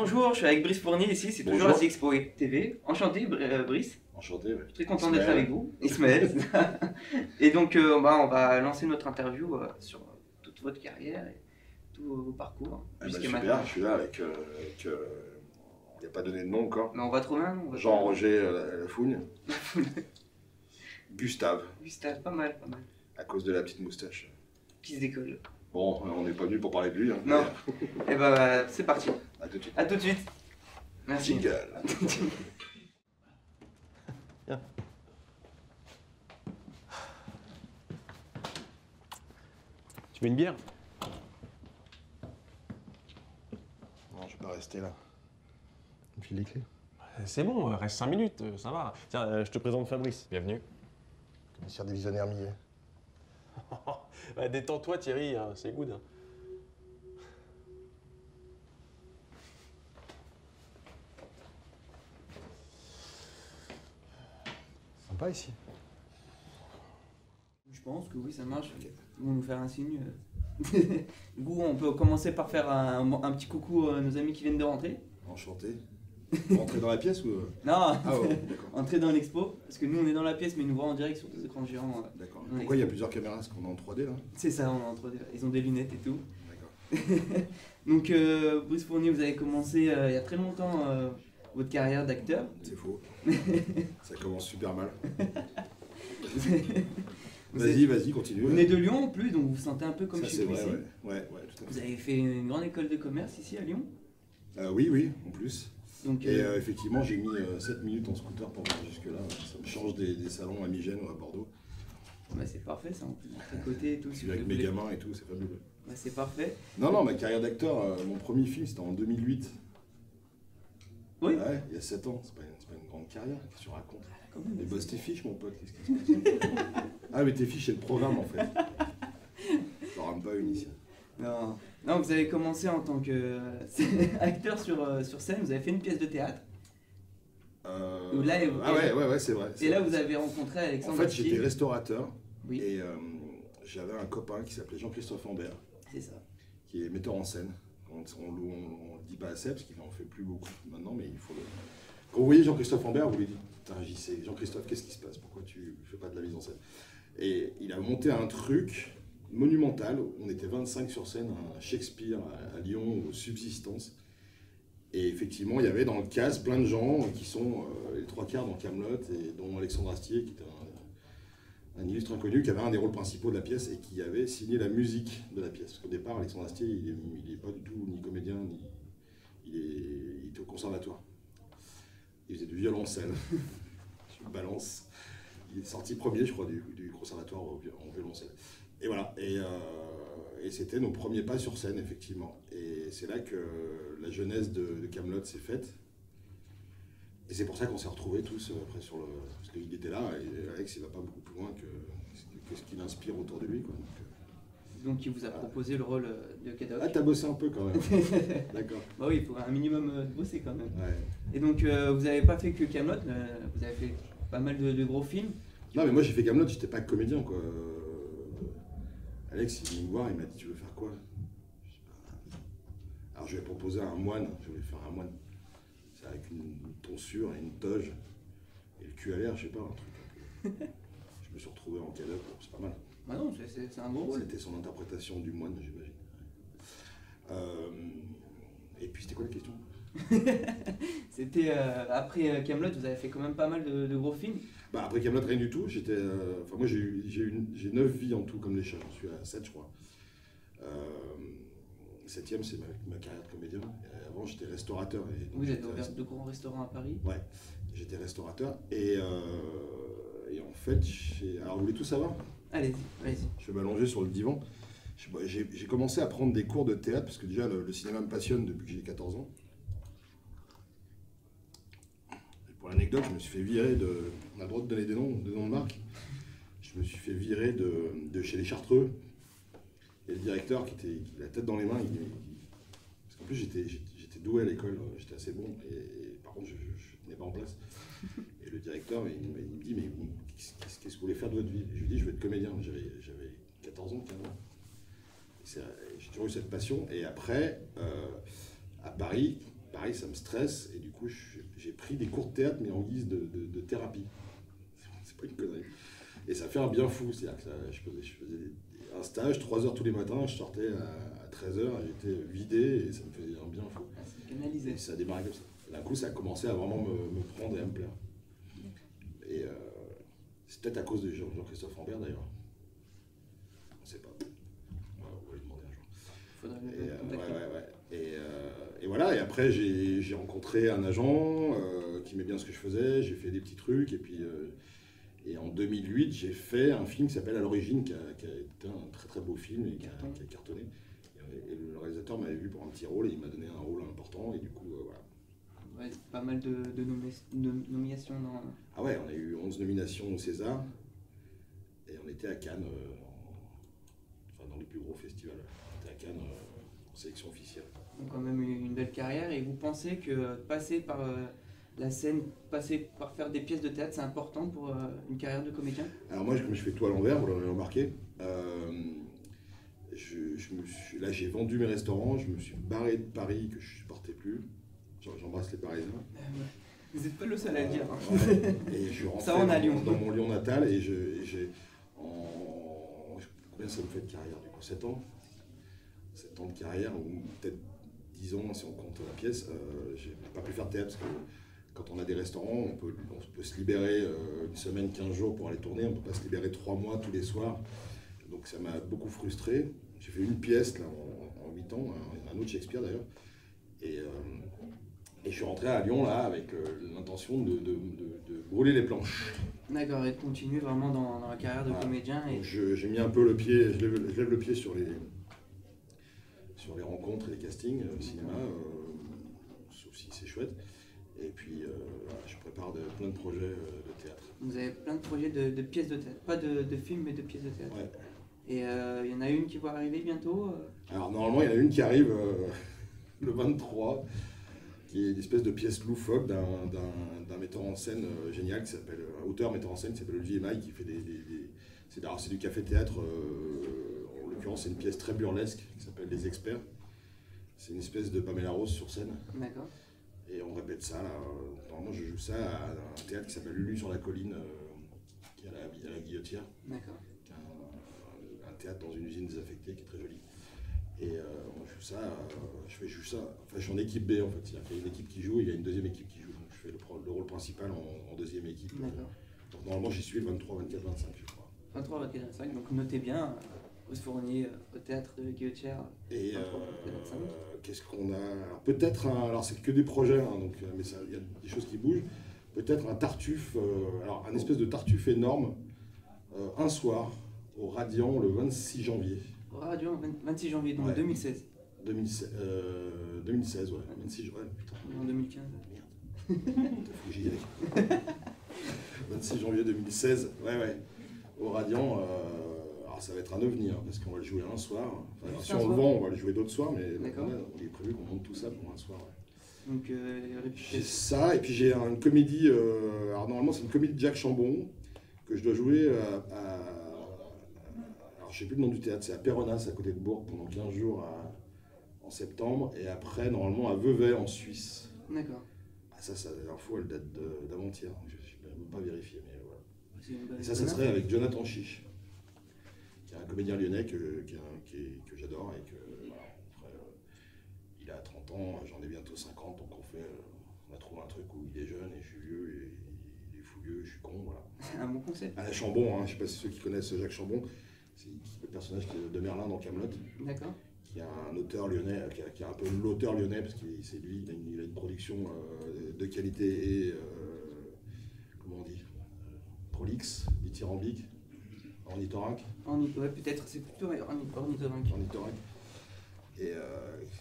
Bonjour, je suis avec Brice Fournier ici, c'est toujours Bonjour. à Expo TV. Enchanté Brice, Enchanté. Ouais. je suis très content d'être avec vous. Ismaël. Et donc on va lancer notre interview sur toute votre carrière et tout vos parcours. Ah bah jusqu'à super, maintenant. je suis là avec. On n'a pas donné de nom encore. Mais on va trouver un nom. Jean-Roger Lafougne. Gustave, Gustave, pas mal, pas mal. à cause de la petite moustache. Qui se décolle. Bon, on n'est pas venu pour parler de lui. Hein, Non. Et bah c'est parti. À tout de suite. À tout de suite. Merci. Jingle. Tu veux une bière? Non, je vais pas rester là. Tu me files les clés. C'est bon, reste 5 minutes, ça va. Tiens, je te présente Fabrice. Bienvenue. Commissaire divisionnaire Millet. Bah, détends-toi Thierry, hein, c'est good. Sympa ici. Je pense que oui, ça marche. Ils vont nous faire un signe. Du coup, on peut commencer par faire un petit coucou à nos amis qui viennent de rentrer. Enchanté. Rentrer dans la pièce ou. Non, Ah ouais, d'accord. entrer dans l'expo, parce que nous on est dans la pièce, mais ils nous voient en direct sur des écrans géants. D'accord. Ouais. Pourquoi il y a plusieurs caméras? Est-ce qu'on est en 3D là? C'est ça, on est entre deux. Ils ont des lunettes et tout. D'accord. Donc, Brice Fournier, vous avez commencé il y a très longtemps votre carrière d'acteur. C'est faux. Ça commence super mal. Vous Vas-y, continue. Vous venez de Lyon en plus, donc vous vous sentez un peu comme Ça chez c'est vous vrai, ici. ouais, tout à Vous fait. avez fait une grande école de commerce ici à Lyon. Oui, en plus. Donc, Et effectivement, j'ai mis 7 minutes en scooter pour venir jusque-là. Ça me change des salons à Migène ou à Bordeaux. bah, c'est parfait ça, on peut montrer le côté et tout. Je si suis vous avec mes voulez. gamins et tout, c'est fabuleux. Bah, c'est parfait. Non, ma carrière d'acteur, mon premier film, c'était en 2008. Oui. Ouais, il y a 7 ans. C'est pas une grande carrière, qu'est-ce que tu racontes? Quand même, Mais c'est- bosse tes fiches, mon pote, qu'est-ce qui se passe? Ah, mais tes fiches, c'est le programme, en fait. J'en rame pas une ici. Non. Non, vous avez commencé en tant que acteur sur scène, vous avez fait une pièce de théâtre. Là, Ah ouais, c'est vrai. Et là, vous avez rencontré En Alexandre fait, Astier. j'étais restaurateur. Oui, Et j'avais un copain qui s'appelait Jean-Christophe Ambert, c'est ça. qui est metteur en scène. On ne le dit pas assez parce qu'il n'en fait plus beaucoup maintenant, mais il faut le. Quand vous voyez Jean-Christophe Ambert, vous lui dites putain, JC, Jean-Christophe, qu'est-ce qui se passe? Pourquoi tu ne fais pas de la mise en scène? Et il a monté un truc monumental. On était 25 sur scène, un Shakespeare à Lyon, aux Subsistances. Et effectivement, il y avait dans le cast plein de gens qui sont les trois quarts dans Kaamelott, et dont Alexandre Astier, qui était un illustre inconnu, qui avait un des rôles principaux de la pièce et qui avait signé la musique de la pièce. Parce qu'au départ, Alexandre Astier, il est pas du tout ni comédien, il était au conservatoire. Il faisait du violoncelle. Je me balance. Il est sorti premier, je crois, du conservatoire en violoncelle. Et voilà. Et c'était nos premiers pas sur scène, effectivement. Et c'est là que la jeunesse de Kaamelott s'est faite. Et c'est pour ça qu'on s'est retrouvés tous après sur le. Parce qu'il était là, et Alex, il va pas beaucoup plus loin que ce qu'il inspire autour de lui, quoi. Donc, il vous a proposé le rôle de Cadoc. Ah, t'as bossé un peu quand même. D'accord. Bah oui, il faut un minimum de bosser quand même. Ouais. Et donc, vous n'avez pas fait que Kaamelott, vous avez fait pas mal de gros films. Non, mais moi j'ai fait Kaamelott, j'étais pas comédien, quoi. Alex, il est venu me voir, il m'a dit tu veux faire quoi? Je sais pas. Alors je lui ai proposé un moine, je voulais faire un moine. C'est avec une tonsure et une toge et le cul à l'air, je sais pas, un truc un peu. Je me suis retrouvé en Cadoc, c'est pas mal. Bah non, c'est un gros rôle. C'était son interprétation du moine, j'imagine. Et puis c'était quoi la question? C'était après Kaamelott, vous avez fait quand même pas mal de gros films. Bah après Kaamelott, rien du tout. J'étais, enfin moi j'ai 9 vies en tout comme les chats. J'en suis à 7 je crois. 7e c'est ma carrière de comédien. Et avant j'étais restaurateur. Et donc, Vous avez j'étais ouvert de grands restaurants à Paris. Ouais, j'étais restaurateur. Et en fait, alors vous voulez tout savoir? Allez-y, allez-y. Je vais m'allonger sur le divan. J'ai commencé à prendre des cours de théâtre parce que déjà le cinéma me passionne depuis que j'ai 14 ans. Pour l'anecdote, je me suis fait virer de. On a le droit de donner des noms de marque. Je me suis fait virer de chez les Chartreux. Et le directeur qui était la tête dans les mains, parce qu'en plus j'étais doué à l'école, j'étais assez bon, et par contre je tenais pas en place. Et le directeur il me dit mais qu'est-ce que vous voulez faire de votre vie? Et je lui dis je veux être comédien, j'avais 14 ans, 15 ans. J'ai toujours eu cette passion. Et après, à Paris, pareil, ça me stresse, et du coup, j'ai pris des cours de théâtre, mais en guise de thérapie. C'est pas une connerie. Et ça fait un bien fou, c'est-à-dire que je faisais un stage, 3 heures tous les matins, je sortais à 13 heures, j'étais vidé, et ça me faisait un bien fou. C'est canalisé. Et ça a démarré comme ça. D'un coup, ça a commencé à vraiment me prendre et à me plaire. Et c'est peut-être à cause de Jean-Christophe Rambert, d'ailleurs. On ne sait pas. On va lui demander un jour. Faudrait le contacter. Et voilà, et après j'ai rencontré un agent qui aimait bien ce que je faisais, j'ai fait des petits trucs, et puis et en 2008 j'ai fait un film qui s'appelle À l'origine, qui a été un très très beau film et qui a cartonné. Et le réalisateur m'avait vu pour un petit rôle et il m'a donné un rôle important, et du coup voilà. Ouais, pas mal de nominations dans... Ah ouais, on a eu 11 nominations au César, et on était à Cannes, dans les plus gros festivals. On était à Cannes en sélection officielle. Donc quand même une belle carrière, et vous pensez que passer par la scène, passer par faire des pièces de théâtre, c'est important pour une carrière de comédien? Alors moi, comme je fais tout à l'envers, vous l'avez remarqué, là j'ai vendu mes restaurants, je me suis barré de Paris que je supportais plus. J'embrasse les Parisiens. Vous n'êtes pas le seul à le dire. Ouais. Et je suis rentré dans mon Lyon natal, et combien ça me fait de carrière du coup? 7 ans 7 ans de carrière, ou peut-être 10 ans si on compte la pièce. J'ai pas pu faire de théâtre parce que quand on a des restaurants, on peut se libérer une semaine, 15 jours pour aller tourner, on ne peut pas se libérer 3 mois tous les soirs. Donc ça m'a beaucoup frustré. J'ai fait une pièce là, en 8 ans, un autre Shakespeare d'ailleurs. Et je suis rentré à Lyon là avec l'intention de brûler les planches. D'accord, et de continuer vraiment dans la carrière de comédien. Et... J'ai mis un peu le pied, je lève le pied sur les rencontres et les castings cinéma, sauf si c'est chouette. Et puis je prépare plein de projets de théâtre. Vous avez plein de projets de pièces de théâtre, pas de films mais de pièces de théâtre. Ouais. Et il y en a une qui va arriver bientôt Alors normalement il y en a une qui arrive le 23, qui est une espèce de pièce loufoque d'un metteur en scène génial qui s'appelle, un auteur metteur en scène qui s'appelle Olivier Maille, qui fait c'est du café-théâtre, en l'occurrence c'est une pièce très burlesque qui s'appelle Les Experts. C'est une espèce de Pamela Rose sur scène. D'accord. Et on répète ça là. Normalement je joue ça à un théâtre qui s'appelle Lulu sur la colline, qui est à la Guillotière. D'accord. Un théâtre dans une usine désaffectée qui est très jolie. Et on joue ça, je joue ça, enfin je suis en équipe B en fait, c'est-à-dire qu'il y a une équipe qui joue et il y a une deuxième équipe qui joue, donc je fais le rôle principal en deuxième équipe. D'accord. Donc normalement j'y suis le 23, 24, 25 je crois. 23, 24, 25, donc notez bien, Ose Fournier au théâtre de Guillotière. Et 23, 24, 25. qu'est-ce qu'on a? Alors, peut-être, alors c'est que des projets, hein, donc, mais il y a des choses qui bougent, peut-être un Tartuffe, alors un espèce de Tartuffe énorme, un soir, au Radiant le 26 janvier. Radio, 26 janvier, donc Ouais. 2016. 2016, ouais. 26 janvier, putain. En 2015. Merde. Faut que j'y aille. 26 janvier 2016, ouais. Au Radiant, alors ça va être un ovni, hein, parce qu'on va le jouer un soir. Enfin, si on le vend, on va le jouer d'autres soirs, mais on est prévu qu'on monte tout ça pour un soir. Ouais. Donc, J'ai ça, et puis j'ai une comédie, alors normalement c'est une comédie de Jacques Chambon, que je dois jouer alors je sais plus le nom du théâtre, c'est à Péronas, à côté de Bourg, pendant 15 jours en septembre, et après normalement à Vevey en Suisse. D'accord. Ah, ça l'info elle date d'avant-hier, je ne peux même pas vérifier, mais voilà. C'est une bonne Et ça serait avec Jonathan Chiche, qui est un comédien lyonnais que j'adore, et que voilà, il a 30 ans, j'en ai bientôt 50, donc on a trouvé un truc où il est jeune et je suis vieux, et il est fouilleux, je suis con, voilà. C'est un bon concept. Alain Chambon, hein, je ne sais pas si ceux qui connaissent Jacques Chambon, c'est le personnage de Merlin dans Kaamelott, D'accord. qui est un auteur lyonnais, qui est un peu l'auteur lyonnais, parce que c'est lui, il a une production de qualité et, comment on dit, prolixe, dithyrambique, ornithorynque. Ouais, peut-être, c'est plutôt ornithorynque. Ornithorynque. Et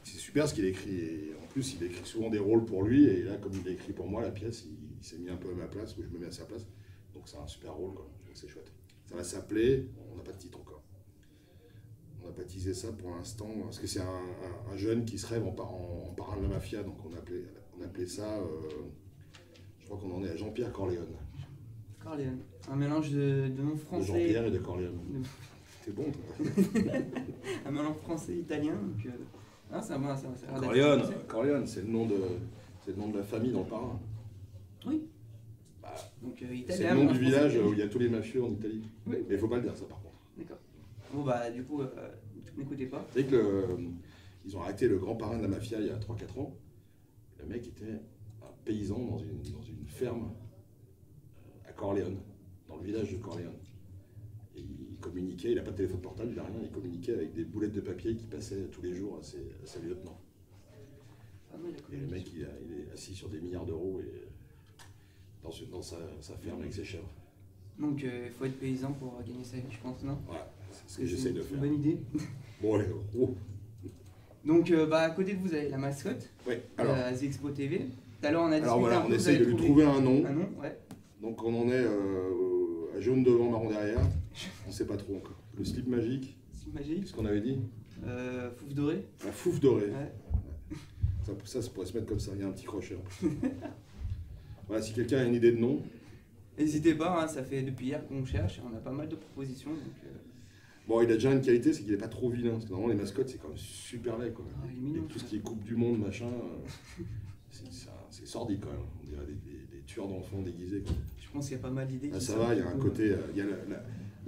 c'est super ce qu'il écrit, et en plus il écrit souvent des rôles pour lui, et là comme il a écrit pour moi la pièce, il s'est mis un peu à ma place, ou je me mets à sa place, donc c'est un super rôle, quoi. Donc c'est chouette. Ça va s'appeler, on n'a pas de titre encore. On a baptisé ça pour l'instant, parce que c'est un jeune qui se rêve en parrain de la mafia, donc on appelait ça, je crois qu'on en est à Jean-Pierre Corleone. Corleone. Un mélange de noms français. De Jean-Pierre et de Corleone. C'est bon, toi. Un mélange français-italien, donc Ah, ça va, ça a l'air d'être Corleone, français. Corleone, c'est le nom de la famille dans le parrain. Oui. Bah, Donc c'est italien. le nom moi, du je pensais village que- où il y a tous les mafieux en Italie. Oui. Mais il faut pas le dire ça par contre. D'accord. Bon, bah, du coup, n'écoutez pas. Vous savez que ils ont arrêté le grand parrain de la mafia il y a 3-4 ans. Le mec était un paysan dans une ferme à Corleone, dans le village de Corleone. Et il communiquait, il n'a pas de téléphone portable, il n'a rien, il communiquait avec des boulettes de papier qui passaient tous les jours à ses lieutenants. Ah, oui, Et le mec, il est assis sur des milliards d'euros et dans sa ferme avec ses chèvres. Donc, il faut être paysan pour gagner sa vie, je pense, non? Voilà, c'est ce que j'essaie de C'est faire. une bonne idée. Bon, allez, oh. Donc, bah, à côté de vous, vous avez la mascotte, Ouais, alors, The Expo TV. Tout à l'heure, on a discuté alors voilà, un on peu, essaye vous de avez lui trouver un nom. un nom, ouais. Donc on en est à jaune devant, marron derrière. On ne sait pas trop encore. Le slip magique, C'est magique. qu'est-ce qu'on avait dit? Fouf doré. La fouffe dorée. Ouais. Ça pourrait se mettre comme ça, il y a un petit crochet. En plus. Voilà, si quelqu'un a une idée de nom. N'hésitez pas, hein, ça fait depuis hier qu'on cherche et on a pas mal de propositions. Donc, Bon, il a déjà une qualité, c'est qu'il n'est pas trop vilain. Parce que normalement, les mascottes, c'est quand même super laid. Quoi. Ah, il est mignon, Et tout ce ça. qui est Coupe du Monde, machin, c'est sordide quand même. On dirait des tueurs d'enfants déguisés. Quoi. je pense qu'il y a pas mal d'idées. Ah, qui ça sortent va, il y a du un coup, côté. Il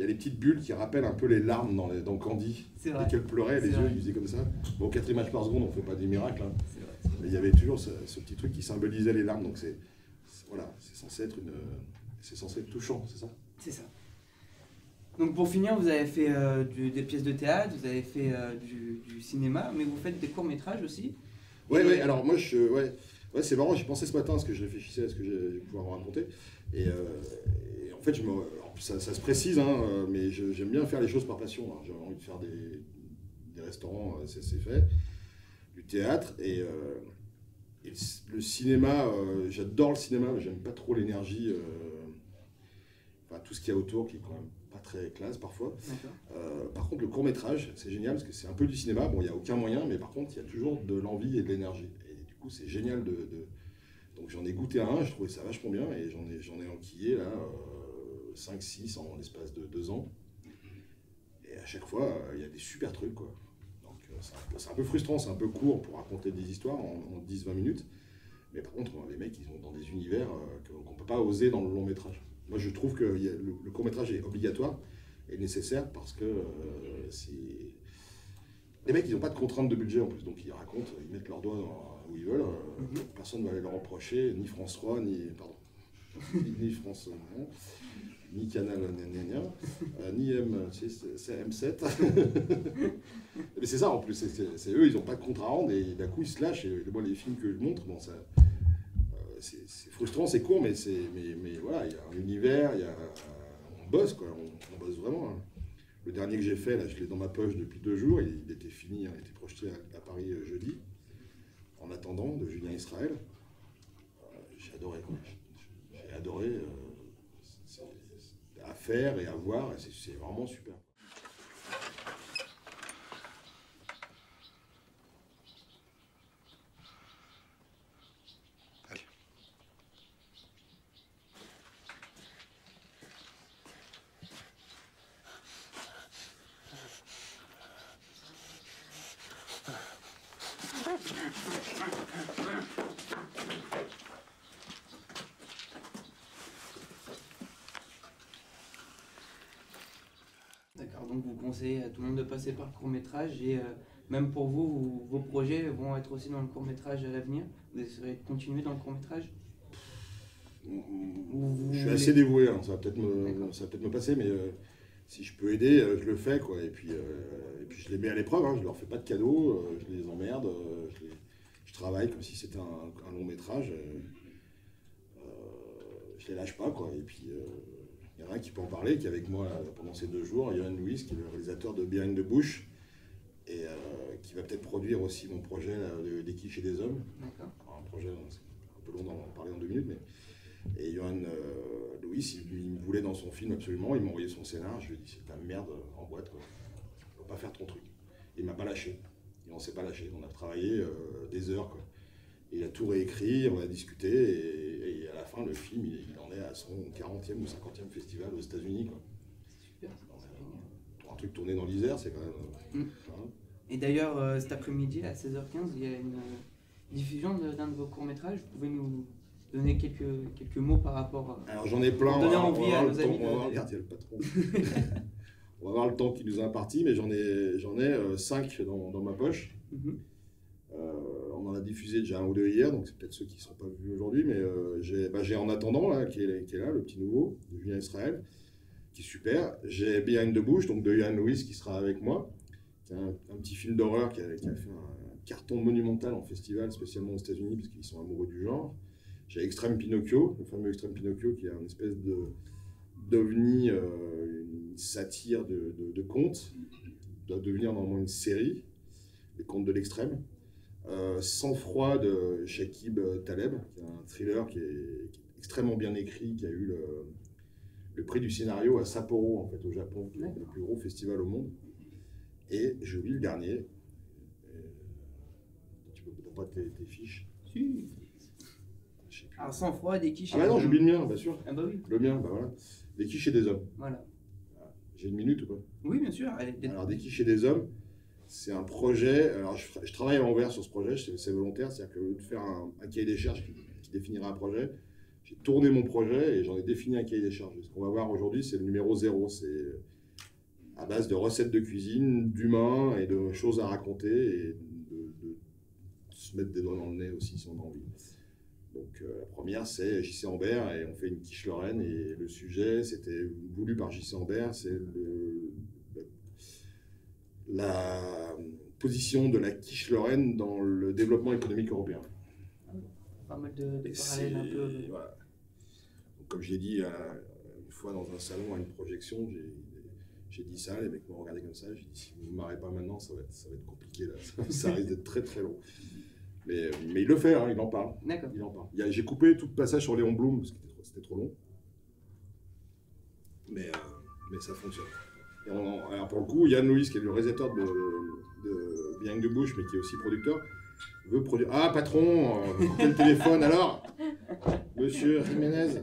y a les petites bulles qui rappellent un peu les larmes dans Candy. C'est Dès vrai. qu'elle pleurait, les C'est yeux, vrai. ils faisaient comme ça. Bon, 4 images par seconde, on ne fait pas des miracles. Hein. C'est vrai. Mais il y avait toujours ce petit truc qui symbolisait les larmes. Donc voilà, c'est censé être touchant, c'est ça? C'est ça. Donc pour finir, vous avez fait des pièces de théâtre, vous avez fait du cinéma, mais vous faites des courts-métrages aussi. Ouais, alors moi, ouais, c'est marrant, j'y pensais ce matin, parce que je réfléchissais à ce que je vais pouvoir vous raconter. Et en fait, alors, ça se précise, hein, mais j'aime bien faire les choses par passion. Hein. J'ai envie de faire des restaurants, c'est fait. Du théâtre, et le cinéma, j'adore le cinéma, mais j'aime pas trop l'énergie, enfin, tout ce qu'il y a autour, qui est quand même pas très classe parfois. D'accord. Par contre, le court-métrage, c'est génial parce que c'est un peu du cinéma. Bon, il n'y a aucun moyen, mais par contre, il y a toujours de l'envie et de l'énergie. Et du coup, c'est génial Donc, j'en ai goûté un, je trouvais ça vachement bien et j'en ai enquillé là 5-6 en l'espace de 2 ans. Et à chaque fois, il y a des super trucs, quoi. Donc, c'est un peu frustrant, c'est un peu court pour raconter des histoires en 10-20 minutes. Mais par contre, les mecs, ils sont dans des univers qu'on ne peut pas oser dans le long métrage. Moi, je trouve que le court-métrage est obligatoire et nécessaire parce que les mecs, ils n'ont pas de contrainte de budget en plus, donc ils racontent, ils mettent leurs doigts où ils veulent. Personne ne va aller leur reprocher, ni France 3, ni France 1, ni Canal, ni M7. Mais c'est ça en plus, c'est eux, ils n'ont pas de contrat à rendre et d'un coup, ils se lâchent. Et moi, les films que je montre, bon, ça. C'est frustrant, c'est court, mais voilà, il y a un univers, on bosse, quoi, on bosse vraiment. Hein. Le dernier que j'ai fait, là, je l'ai dans ma poche depuis 2 jours, il était fini, hein, il était projeté à Paris jeudi, En attendant, de Julien Israël. J'ai adoré, quoi. J'ai adoré à faire et à voir, et c'est vraiment super. D'accord, donc vous conseillez à tout le monde de passer par le court-métrage et même pour vous, vos projets vont être aussi dans le court-métrage à l'avenir. Vous essayerez de continuer dans le court-métrage? Je suis assez dévoué, hein. Ça va peut-être me passer, mais si je peux aider, je le fais, quoi. Et puis je les mets à l'épreuve, hein. Je leur fais pas de cadeaux, je les emmerde, je travaille comme si c'était un long métrage. Je les lâche pas, quoi. Et puis il y en a un qui peut en parler, qui est avec moi pendant ces 2 jours, Johan Louis, qui est le réalisateur de Behind the Bush, et qui va peut-être produire aussi mon projet des quiches et des hommes. D'accord. Alors, un projet, c'est un peu long d'en parler en 2 minutes, mais. Et Johan Louis, il me voulait dans son film absolument, il m'a envoyé son scénar, je lui ai dit c'est de la merde en boîte, quoi. On ne peut pas faire ton truc. Il m'a pas lâché, et on s'est pas lâché, on a travaillé des heures, quoi. Et il a tout réécrit, on a discuté, et à la fin, le film, il en est à son 40e ou 50e festival aux États-Unis, quoi. C'est super, c'est génial. Pour un truc tourné dans l'Isère, c'est quand même. Hein. Et d'ailleurs, cet après-midi, à 16h15, il y a une diffusion d'un de vos courts-métrages. Vous pouvez nous donner quelques mots par rapport à... Alors j'en ai plein, Donner envie à nos amis. Regarde, il y a le patron. On va voir le temps qu'il nous a imparti, mais j'en ai 5 dans ma poche. On en a diffusé déjà un ou deux hier, donc c'est peut-être ceux qui ne seront pas vus aujourd'hui, mais j'ai En attendant, là, qui est là, le petit nouveau, de Julien Israël, qui est super. J'ai Behind the Bush, donc de Johan Lewis, qui sera avec moi, qui est un petit film d'horreur qui a fait un carton monumental en festival, spécialement aux États-Unis, parce qu'ils sont amoureux du genre. J'ai Extreme Pinocchio, le fameux Extreme Pinocchio, qui est une espèce d'ovni, une satire de conte, qui doit devenir normalement une série, les contes de l'extrême. Sang froid de Shakib Taleb, qui est un thriller qui est extrêmement bien écrit, qui a eu le prix du scénario à Sapporo, en fait, au Japon, qui est le plus gros festival au monde. Et j'ai oublié le dernier. Tu peux pas tes fiches. Si. Alors, Sang froid, des quiches. Ah bah non, j'oublie le mien, bien sûr. Ah bah oui. Le mien, bah voilà. Des quiches et des hommes. Voilà. J'ai une minute ou pas? Oui, bien sûr. Alors, Des quiches et des hommes, c'est un projet. Alors, je travaille à l'envers sur ce projet, c'est volontaire. C'est-à-dire que de faire un cahier des charges qui définira un projet, j'ai tourné mon projet et j'en ai défini un cahier des charges. Ce qu'on va voir aujourd'hui, c'est le numéro 0. C'est à base de recettes de cuisine, d'humains et de choses à raconter et de se mettre des doigts dans le nez aussi si on a envie. Donc la première, c'est J.C. Ambert et on fait une quiche Lorraine et le sujet, c'était voulu par J.C. Ambert, c'est la position de la quiche Lorraine dans le développement économique européen. Pas mal de parallèles un peu. Voilà. Donc, comme je l'ai dit une fois dans un salon à une projection, j'ai dit ça, les mecs m'ont regardé comme ça, j'ai dit si vous ne m'arrêtez pas maintenant, ça va être compliqué là, ça risque d'être très très long. Mais il le fait, hein, il en parle. D'accord. Il en parle. J'ai coupé tout le passage sur Léon Blum parce que c'était trop long. Mais ça fonctionne. Alors pour le coup, Yann Louis, qui est le réalisateur de Behind the Bush, mais qui est aussi producteur, veut produire. Ah, patron, vous coupez le téléphone alors? Monsieur Jiménez,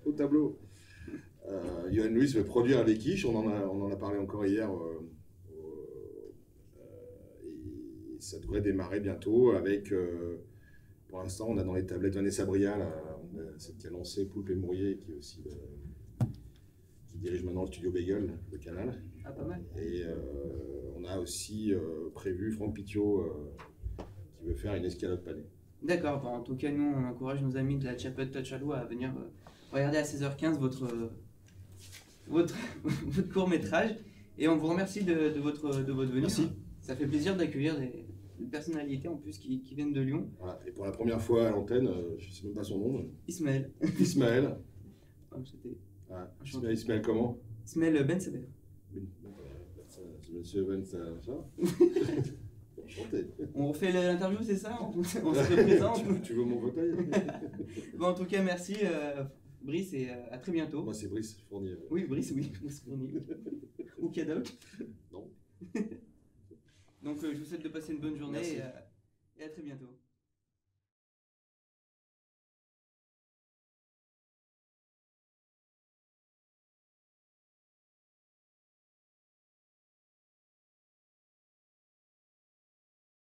au tableau. Johan Louis veut produire les quiches, on en a parlé encore hier. Et ça devrait démarrer bientôt avec. Pour l'instant, on a dans les tablettes Vanessa Bria, celle qui a lancé Poulpe et Mourier, qui est aussi qui dirige maintenant le studio Bagel, le canal. Ah, pas mal. Et on a aussi prévu Franck Pitiot qui veut faire une escalade panée. D'accord, en tout cas, nous, on encourage nos amis de la Chapelle Touch à à venir regarder à 16h15 votre court-métrage. Et on vous remercie de votre venue. Merci. Ça fait plaisir d'accueillir des personnalités en plus qui viennent de Lyon. Voilà. Et pour la première fois à l'antenne, je ne sais même pas son nom. Ismaël. Ismaël. Enchanté. Ismaël comment? Ismaël Ben Seber. Monsieur Ben, ça. Enchanté. On refait l'interview, c'est ça? On se représente. Tu veux mon fauteuil? Bon, en tout cas, merci Brice et à très bientôt. Moi, c'est Brice Fournier. Oui, Brice Fournier. Ou Cadoc. Non. Donc, je vous souhaite de passer une bonne journée et à très bientôt.